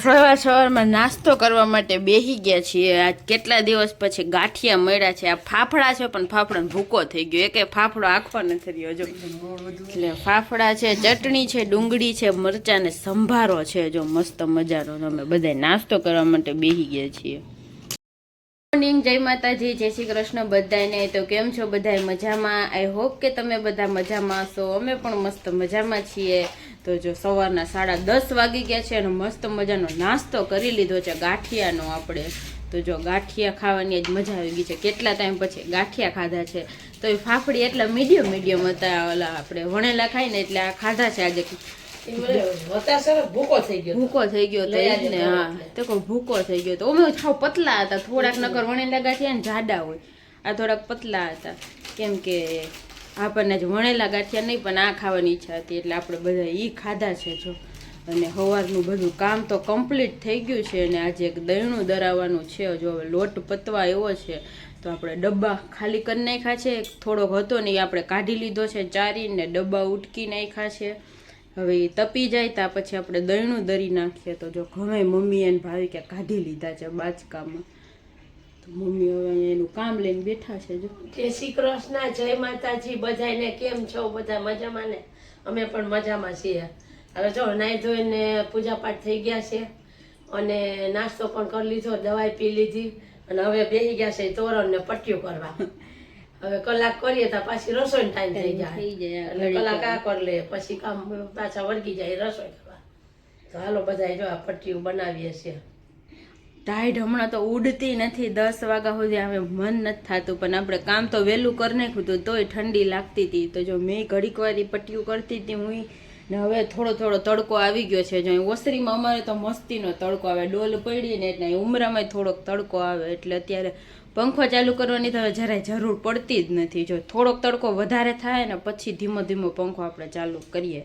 સવારમાં નાસ્તો કરવા માટે બેસી ગયા છીએ. આજ કેટલા દિવસ પછી ગાંઠિયા મળ્યા છે. આ ફાફડા છે પણ ફાફડાનો ભૂકો થઈ ગયો. એકે ફાફડો આખો નથી રહ્યો જો. એટલે ફાફડા છે, ચટણી છે, ડુંગળી છે, મરચાં ને સંભારો છે. જો મસ્ત મજાનો. અમે બધા નાસ્તો કરવા માટે બેસી ગયા છીએ. મોર્નિંગ, જય માતાજી, જય શ્રી કૃષ્ણ બધાને. તો કેમ છો બધા? મજામાં? આઈ હોપ કે તમે બધા મજામાં હશો. અમે પણ મસ્ત મજામાં છીએ. તો જો સવારના 10:30 વાગી ગયા છે અને મસ્ત મજાનો નાસ્તો કરી લીધો છે ગાંઠિયાનો આપણે. તો જો ગાંઠિયા ખાવાની જ મજા આવી ગઈ છે. કેટલા ટાઈમ પછી ગાંઠિયા ખાધા છે. તો એ ફાફડી એટલા મીડિયમ હતા. ઓલા આપણે વણેલા ખાઈ ને એટલે આ ખાધા છે આજે. ભૂકો થઈ ગયો તો એ જ ને. હા, તો ભૂકો થઈ ગયો તો અમે છાવ પતલા હતા થોડાક. નકર વણેલા ગાંઠિયા ને જાડા હોય, આ થોડાક પતલા હતા. કેમ કે આપણને જ વણેલા ગાંઠિયા નહીં પણ આ ખાવાની ઈચ્છા હતી એટલે આપણે બધા ઈ ખાધા છે જો. અને સવારનું બધું કામ તો કમ્પ્લીટ થઈ ગયું છે. અને આજે એક દહીણું દરાવવાનું છે. જો હવે લોટ પતવા એવો છે તો આપણે ડબ્બા ખાલી કરી નાખ્યા છે. થોડોક હતો ને એ આપણે કાઢી લીધો છે ચારીને, ડબ્બા ઉટકી નાખ્યા છે. હવે એ તપી જાય ત્યાં પછી આપણે દહીણું દરી નાખીએ. તો જો ઘણા મમ્મી એને ભાવી કે કાઢી લીધા છે બાચકામાં. તો મમ્મી હવે એનું કામ લઈને બેઠા છે જો. જય શ્રી કૃષ્ણ, જય માતાજી બધાને. કેમ છો બધા? મજામાં ને? અમે પણ મજામાં છીએ. હવે જો નાઈ ધોઈને પૂજા પાઠ થઈ ગયા છે અને નાસ્તો પણ કરી લીધો, દવાઈ પી લીધી અને હવે બેસી ગયા છે તોરણ ને પટ્ટીઓ કરવા. હવે કલાક કરીએ તો પાછી રસોઈ ટાઈમ થઈ જાય એટલે કલાક આ કરી લે પછી કામ પાછા વળગી જાય રસોઈ કરવા. તો હાલો બધા જો આ પટ્ટીઓ બનાવીએ છીએ. ટાઈડ હમણાં તો ઉડતી નથી. 10 વાગ્યા સુધી હવે મન નથી થતું પણ આપણે કામ તો વહેલું કરી નાખ્યું હતું તોય ઠંડી લાગતી હતી. તો જો મેં ઘડીક વારી પટ્ટીઓ કરતી હતી હું ને. હવે થોડો તડકો આવી ગયો છે. જો ઓસરીમાં અમારે તો મસ્તીનો તડકો આવે. ડોલ પડી ને એટલે ઉમરામાં થોડોક તડકો આવે એટલે અત્યારે પંખો ચાલુ કરવાની તો જરાય જરૂર પડતી જ નથી. જો થોડોક તડકો વધારે થાય ને પછી ધીમો ધીમો પંખો આપણે ચાલુ કરીએ.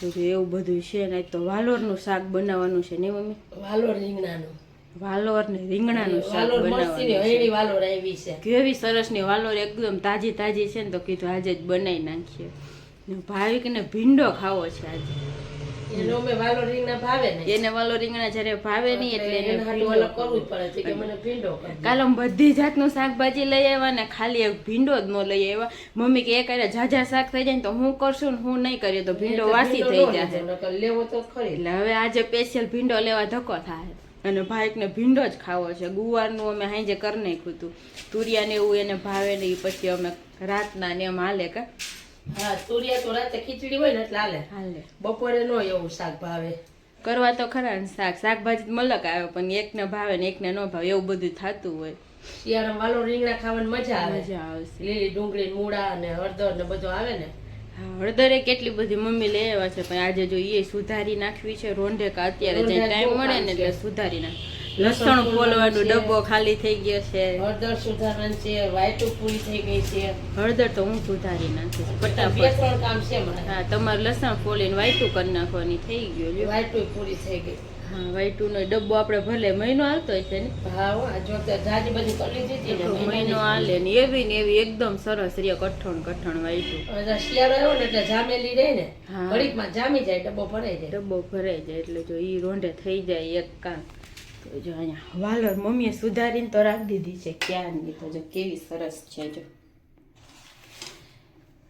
તો એવું બધું છે ને. તો વાલોરનું શાક બનાવવાનું છે ને મમ્મી? વાલોર રીંગણાનું. વાલોર ને રીંગણાનું શાક બનાવવાનું છે. કેવી સરસ ની વાલોર એકદમ તાજી છે ને. તો કીધું આજે જ બનાવી નાખીએ. ભાવિક ને ભીંડો ખાવો છે આજે. એને વાલો રીંગણા જયારે ભાવે નહીં એટલે એને કરવું પડે કે મને ભીંડો. કાલે બધી જાતનું શાકભાજી લઈ આવ્યા ને ખાલી એક ભીંડો જ ન લઈ આવ્યા. મમ્મી કે એક ઝાઝા શાક થઈ જાય ને તો હું કરશું ને હું નહીં કરીએ તો ભીંડો વાસી થઈ જશે. લેવો તો ખરી. એટલે હવે આજે સ્પેશિયલ ભીંડો લેવા ધક્કો થાય. અને ભાઈકને ભીંડો જ ખાવો છે. ગુવારનું અમે હાંજે કરી નાખ્યું હતું. તુરિયા ને એવું એને ભાવે નહીં. પછી અમે રાતના ને એમ હાલે કા. હા, તુરિયા તો રાતે ખીચડી હોય ને એટલે હાલે. બપોરે નો એવું શાક ભાવે. કરવા તો ખરા ને શાકભાજી મલક આવે પણ એકને ભાવે ને એકને ન ભાવે એવું બધું થતું હોય. શિયાળામાં વાલો રીંગણા ખાવાની મજા આવશે. લીલી ડુંગળી, મૂળા અને હળદર ને બધું આવે ને. હા, હળદરે કેટલી બધી મમ્મી લઈ આવ્યા છે પણ આજે જો એ સુધારી નાખવી છે. રોંઢે કા અત્યારે જે ટાઈમ મળે ને એટલે સુધારી નાખ. લસણ ફોલવાનો ડબ્બો ખાલી થઈ ગયો છે. હળદર સુધારવાની છે. વાઈટુ પૂરી થઈ ગઈ છે. હળદર તો હું સુધારી નાખીશ ફટાફટ. કામ છે. હા, તમારે લસણ ફોલીને વાઈટુ કરી નાખવાની થઈ ગયો. વાઈટુ પૂરી થઈ ગઈ. હા, વાઈટુ નો ડબ્બો આપણે ભલે મહિનો હાલતો હશે ને. હા, જો જાજી બધી કરી દીધી ને મહિનો હાલે ને એવી એકદમ સરસ રે કઠણ વાઈટુ. શિયાળો આવ્યો ને એટલે જામેલી રહે ને ઘડીકમાં જામી જાય, ડબ્બો ભરાઈ જાય એટલે જો ઈ રોંઢે થઈ જાય એક કામ. તો જો અહીંયા વાલોર મમ્મીએ સુધારીને તો રાખી દીધી છે ક્યારની. તો જો કેવી સરસ છે. જો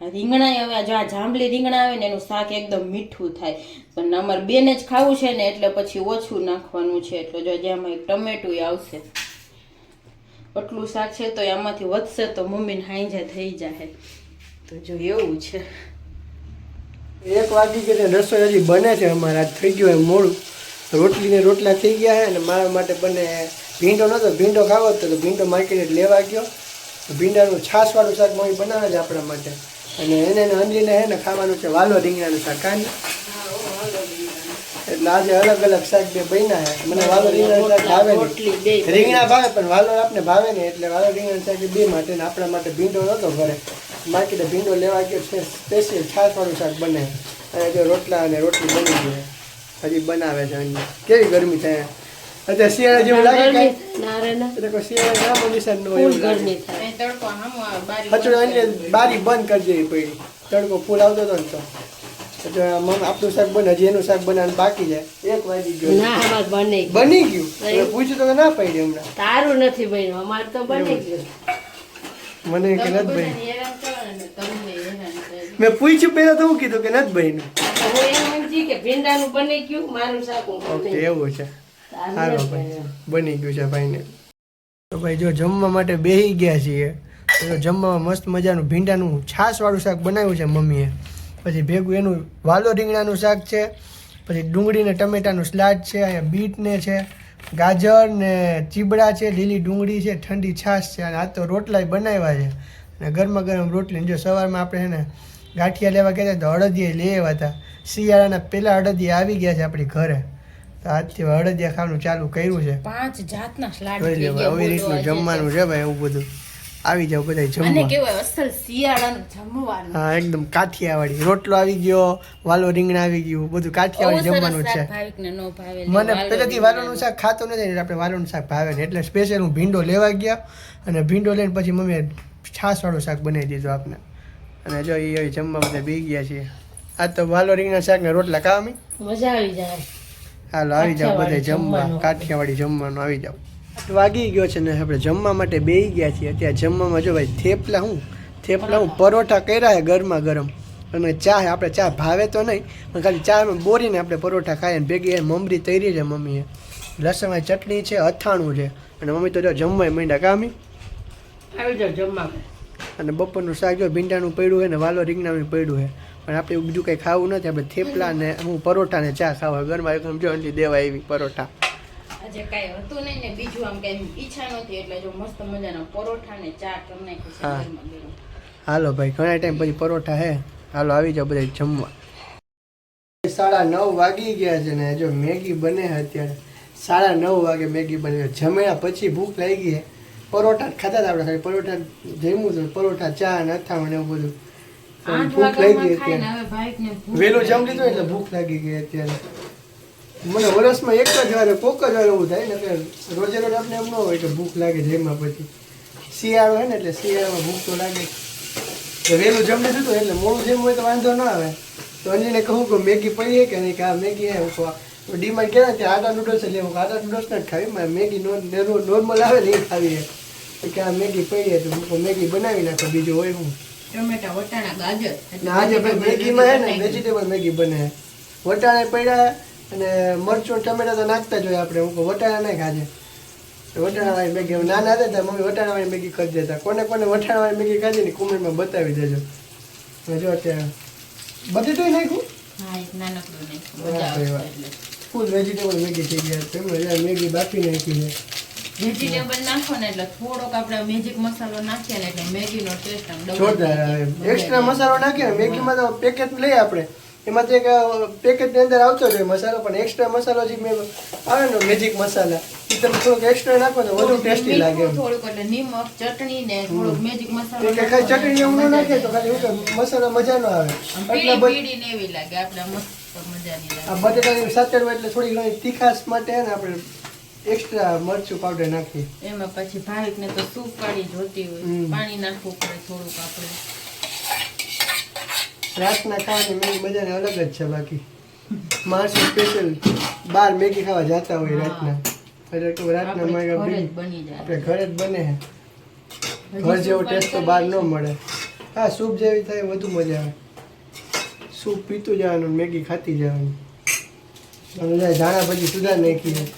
આ રીંગણા હવે જો આ જાંબલી રીંગણા આવે ને એનું શાક એકદમ મીઠું થાય પણ અમારે બેને જ ખાવું છે ને એટલે પછી ઓછું નાખવાનું છે. એટલે જો જેમાં એક ટમેટું આવશે આટલું શાક છે તો આમાંથી વધશે તો મમ્મીને હાંજે થઈ જાય. તો જો એવું છે. 1 વાગી ગયો રસોઈ હજી બને છે. અમારે આજ થઈ ગયું મોડું. રોટલા થઈ ગયા છે અને મારા માટે બને ભીંડો નહોતો. ભીંડો ખાવો તો ભીંડો માર્કેટ લેવા ગયો. ભીંડાનું છાશવાળું શાક મમ્મી બનાવે છે આપણા માટે. અને એને અંજીને હે ને ખાવાનું છે વાલો રીંગણાનું શાક. કાંઈ એટલે આજે અલગ શાક બે બન્યા છે. મને વાલો રીંગણાનું શાક ભાવે નહીં. રીંગણા ભાવે પણ વાલો આપણે ભાવે નહીં એટલે વાલો રીંગણાનું શાક બે માટે ને આપણા માટે ભીંડો નહોતો ઘરે. માર્કેટે ભીંડો લેવા ગયો છે. સ્પેશિયલ છાશવાળું શાક બને અને જો રોટલા અને રોટલી બની ગઈ હજી બનાવે છે. કેવી ગરમી થાય અત્યારે શિયાળા જેવું લાગે કઈ શિયાળા નામ નિશાન નો ગરમી થાય. બારી બંધ કરી દેવી પડી. તડકો ફૂલ આવતો હતો ને તો એટલે આપણું શાક બને, હજી એનું શાક બનાવવાનું બાકી છે. 1 વાગી ગયો. ના અમાર બની ગયું. બની ગયું. હવે પૂછ્યું તો ના પાડી હમણાં. તારું નથી બન્યું, અમાર તો બની ગયું. મને કે નથી બન્યું. હેરાન કરો ને તમને હેરાન કરે. મેં પૂછ્યું પહેલા તો હું કીધું કે નથી બન્યું. હું એમ સમજી કે ભીંડાનું બની ગયું, મારું શાક હું ઓકે બની એવું છે. તારું સારું નથી ભાઈ, બન્યું. બની ગયું છે ભાઈને. તો ભાઈ જો જમવા માટે બેસી ગયા છીએ. તો જમવામાં મસ્ત મજાનું ભીંડાનું છાશવાળું શાક બનાવ્યું છે મમ્મીએ. પછી ભેગું એનું વાલો રીંગણાનું શાક છે. પછી ડુંગળી ને ટમેટાનું સલાડ છે. અહીંયા બીટ ને છે, ગાજર ને ચીબડા છે, લીલી ડુંગળી છે, ઠંડી છાશ છે. અને આ તો રોટલા બનાવ્યા છે. અને ગરમા ગરમ રોટલી. જો સવારમાં આપણે છે ને ગાંઠિયા લેવા ગયા હતા તો અડદિયા લઈ આવ્યા હતા. શિયાળાના પહેલા અડદિયા આવી ગયા છે આપણી ઘરે. તો આજથી અડદિયા ખાવાનું ચાલુ કર્યું છે. 5 જાતના સ્લાડ જોઈ લે ભાઈ, આવી રીતનું જમવાનું છે ભાઈ. એવું બધું આવી જાવ બધા અને જમવા. કેવાય અસલ શિયાળાનું જમવાનું. હા એકદમ કાઠિયાવાડી. રોટલો આવી ગયો, વાલો રીંગણા આવી ગયું, બધું કાઠિયાવાડી જમવાનું છે. ભાવિકને નો ભાવે. મને પહેલેથી વાલોનું શાક ખાતો નથી એટલે આપણે વાલોનું શાક ભાવે ને એટલે સ્પેશિયલ હું ભીંડો લેવા ગયા. અને ભીંડો લઈને પછી મમ્મીએ છાશવાળું શાક બનાવી દીધું આપને. અને જો એ જમવા બધા બી ગયા છીએ. આ તો વાલો રીંગણા શાક ને રોટલા ખાવા. મજા આવી જાય. હાલો આવી જાવ બધા જમવા. કાઠિયાવાડી જમવાનું આવી જાવ. વાગી ગયો છે ને આપણે જમવા માટે બેસી ગયા છીએ. અત્યારે જમવામાં જો ભાઈ થેપલા હું પરોઠા કર્યા છે ગરમા ગરમ. અને ચા આપણે ચા ભાવે તો નહીં પણ ખાલી ચામાં બોરીને આપણે પરોઠા ખાઈએ. ભેગી મમરી તૈરી છે મમ્મીએ. લસણની ચટણી છે, અથાણું છે. અને મમ્મી તો જો જમવાય માંડ્યા કામી. આવી જાવ જમવા. અને બપોરનું શાક જો ભીંડાનું પડ્યું છે ને વાલો રીંગણાનું પડ્યું છે. પણ આપણે એવું બીજું કંઈ ખાવું નથી. આપણે થેપલા ને હું પરોઠા ને ચા ખાવા ગરમા એકદમ જો અંડી દેવા એવી પરોઠા. આજે કાંઈ હતું નહીં ને બીજું આમ કઈ ઈચ્છા નહોતી એટલે જો મસ્ત મજાના પરોઠા ને ચા કરી નાખ્યું છે હા. ગરમા ગરમ. હાલો ભાઈ ઘણા ટાઈમ પછી પરોઠા હે. હાલો આવી જાઓ બધા જમવા. 9:30 વાગી ગયા છે ને જો મેગી બને છે અત્યારે. 9:30 વાગે મેગી બને. જમ્યા પછી ભૂખ લાગી છે. પરોઠા ખાતા હતા આપણે ખાલી પરોઠા જમ્યું હતું. પરોઠા ચા અને અથાણું ને એવું બધું. 8 ભૂખ લાગી વાગ્યામાં ખાઈને અત્યારે. હવે ભાવિકને ભૂખ વહેલું લાગી. જમી લીધું એટલે ભૂખ લાગી ગઈ અત્યારે. મને વર્ષમાં એક જ વાર કોક જ વાર એવું થાય ને કે રોજે રોજ આપણે એમ ન હોય કે ભૂખ લાગે જમ્યા પછી. શિયાળો હોય ને એટલે શિયાળામાં ભૂખ તો લાગે. તો વહેલું જમી લીધું એટલે મોડું જેમ હોય તો વાંધો ના આવે. તો અંજીને કહું કે મેગી પડી કે નહીં કે આ મેગી હે હું ડીમાર્ટ ગયા ત્યાં આટા નૂડલ્સ લેવું. આટા નૂડલ્સ નથી ખાવી મારે મેગી નોર્મલ આવે ને એ ખાવી છે કે આ મેગી પડી તો હું મેગી બનાવી નાખો બીજું હોય હું. ટમેટા વટાણા ગાજર ને આજે ભાઈ મેગીમાં હે ને વેજીટેબલ મેગી બને. વટાણા પડ્યા અને મરચું ટમેટા તો નાખતા જ હોય આપણે. હું વટાણા નહીં ખાજે વટાણાવાળી મેગી. નાના હતા ત્યારે મમ્મી વટાણાવાળી મેગી કરી દેતા. કોને વટાણાવાળી મેગી ખાધી ને કોમેન્ટમાં બતાવી દેજો. જો અત્યારે બટેટું નાખ્યું. હા એક નાનકડું નહીં વાહ ભાઈ વાહ. ફૂલ વેજીટેબલ મેગી થઈ ગયા. તેમાં મેગી બાફી નાખી છે. વેજીટેબલ નાખો ને એટલે થોડોક આપણે મેજિક મસાલો નાખીએ ને એટલે મેગીનો ટેસ્ટ આમ double જોરદાર થઈ આવે. જાય. એક્સ્ટ્રા મસાલો નાખીએ ને મેગીમાં તો પેકેટ લઈએ આપણે એમાંથી એક પેકેટની અંદર આવતો જ હોય મસાલો. પણ એક્સ્ટ્રા મસાલો જે આવે ને મેજિક મસાલા એ તમે થોડોક એક્સ્ટ્રા નાખો તો વધુ ટેસ્ટી લાગે. મીઠું થોડુંક એટલે નિમક ચટણી ને થોડુંક મેજિક મસાલો એટલે ખાલી ચટણી એવું ન નાખે તો ખાલી એવું કે મસાલો મજા ન આવે. એટલે પીળી ને એવી લાગે આપણે મસ્ત મજાની આ લાગે. બટેટાની સાથે હોય એટલે થોડી ઘણી તીખાશ માટે ને આપણે એક્સ્ટ્રા મરચું પાવડર નાખીએ. એમાં પછી ભાવિક ને તો સૂપ વાળી જોતી હોય હમ. પાણી નાખવું પડે થોડુંક આપણે. રાતના ખાવાની મેગી મજાને અલગ જ છે. બાકી માણસો સ્પેશિયલ બહાર મેગી ખાવા જતા હોય રાતના. એટલે કે રાતના આપણે મેગી ઘરે જ બની જાય. આપણે ઘરે જ બને છે. ઘર જેવો ટેસ્ટ તો બહાર ન મળે. હા સૂપ જેવી થાય વધુ મજા આવે. સૂપ પીતું જવાનું મેગી ખાતી જવાની. અને ધાણા ભાજી સુધાર નાખી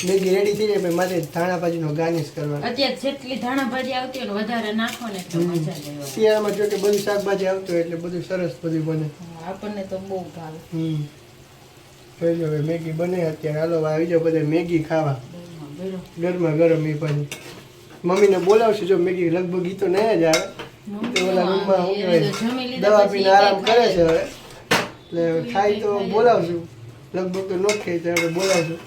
મેગી રેડી થઈ જાય પછી મારે ધાણા ભાજીનો ગાર્નિશ કરવાનો. અત્યારે જેટલી ધાણા ભાજી આવતી હોય ને વધારે નાખો ને એટલે મજા લેવા. શિયાળામાં જો કે બધું શાકભાજી આવતું હોય એટલે બધું સરસ બધું બને. આપણને તો બહુ ભાવે. જોઈ લો હવે મેગી બને અત્યારે. હાલો આવી જાઓ બધા મેગી ખાવા ગરમા ગરમ. એ પછી મમ્મીને બોલાવશું જો મેગી લગભગ ઈ તો નહીં જ આવે. તો ઓલા રૂમમાં શું કહેવાય દવા પીને આરામ કરે છે હવે. એટલે ખાઈ તો બોલાવશું. લગભગ તો ન ખાઈ તો આપણે બોલાવશું.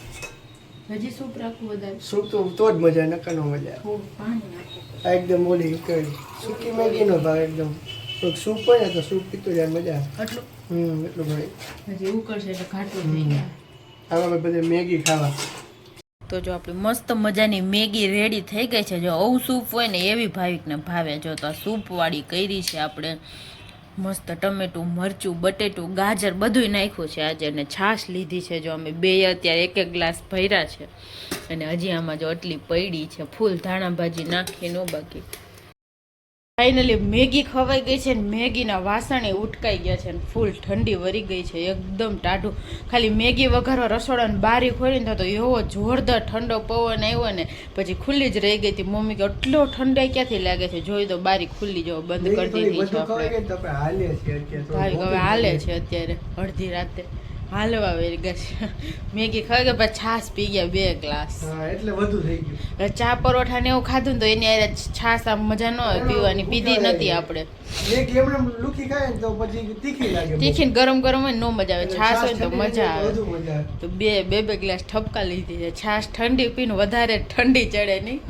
હજી સૂપ રાખવું વધારે સૂપ તો જ મજા નકર નો મજા આવે. થોડું પાણી નાખવું. આ એકદમ ઓલી કઈ સૂકી મેગી નો ભાવ એકદમ. તો સૂપ હોય ને તો સૂપ પીતો જાય મજા આવે. આટલું એટલું ભાઈ હજી ઉકળશે એટલે ઘાટું થઈ જાય. આવા બધે મેગી ખાવા. તો જો આપણી મસ્ત મજાની મેગી રેડી થઈ ગઈ છે. જો આવું સૂપ હોય ને એવી ભાવિકને ભાવે. જો તો આ સૂપવાળી કરી છે આપણે મસ્ત ટમેટું મરચું બટેટું ગાજર બધુંય નાખ્યું છે આજે. અને છાશ લીધી છે જો અમે બે અત્યારે એક ગ્લાસ ભર્યા છે. અને હજી આમાં જો આટલી પડી છે ફૂલ ધાણા ભાજી નાખી નો બાકી. ફાઇનલી મેગી ખવાઈ ગઈ છે ને મેગીના વાસણે ઉટકાઈ ગયા છે ને ફૂલ ઠંડી વરી ગઈ છે એકદમ ટાઢું. ખાલી મેગી વઘારવા રસોડાને બારી ખોલીને તો એવો જોરદાર ઠંડો પવન આવ્યો ને પછી ખુલ્લી જ રહી ગઈ હતી. મમ્મી કે એટલો ઠંડાઈ ક્યાંથી લાગે છે જોઈ તો બારી ખુલ્લી જો બંધ કરી દીધી છે આપણે. ભાઈ હવે હાલે છે અત્યારે અડધી રાતે હાલવા વેરી ગયા છે. મેગી ખાઈ ગયા પછી છાશ પી ગયા 2 ગ્લાસ. એટલે વધુ થઈ ગયું. ચા પરોઠા ને એવું ખાધું ને તો એની હારે છાશ આમ મજા ન આવે પીવાની. પીધી નથી આપણે. મેગી એમને લુખી ખાય ને તો પછી તીખી લાગે. તીખી ગરમ ગરમ હોય નો મજા આવે. છાશ હોય તો મજા આવે. વધુ મજા આવે. તો બે ગ્લાસ ઠપકા લીધી છે. છાશ ઠંડી પીને વધારે ઠંડી ચડે નહીં.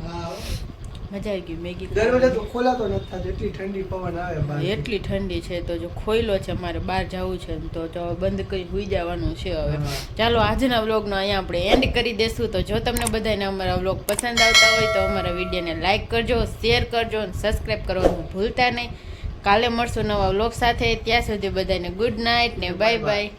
મજા આવી ગઈ મેગી. દરવાજા તો ખોલાતો નથી જેટલી ઠંડી પવન આવે બહાર. એટલી ઠંડી છે તો જો ખોઈલો છે મારે બહાર જવું છે ને તો બંધ કરી સુઈ જવાનું છે હવે. ચાલો આજના વ્લોગનો અહીંયા આપણે એન્ડ કરી દેશું. તો જો તમને બધાને અમારા વ્લોગ પસંદ આવતા હોય તો અમારા વિડીયોને લાઇક કરજો, શેર કરજો અને સબસ્ક્રાઈબ કરવાનું ભૂલતા નહીં. કાલે મળશું નવા વ્લોગ સાથે. ત્યાં સુધી બધાને ગુડ નાઇટ ને બાય બાય.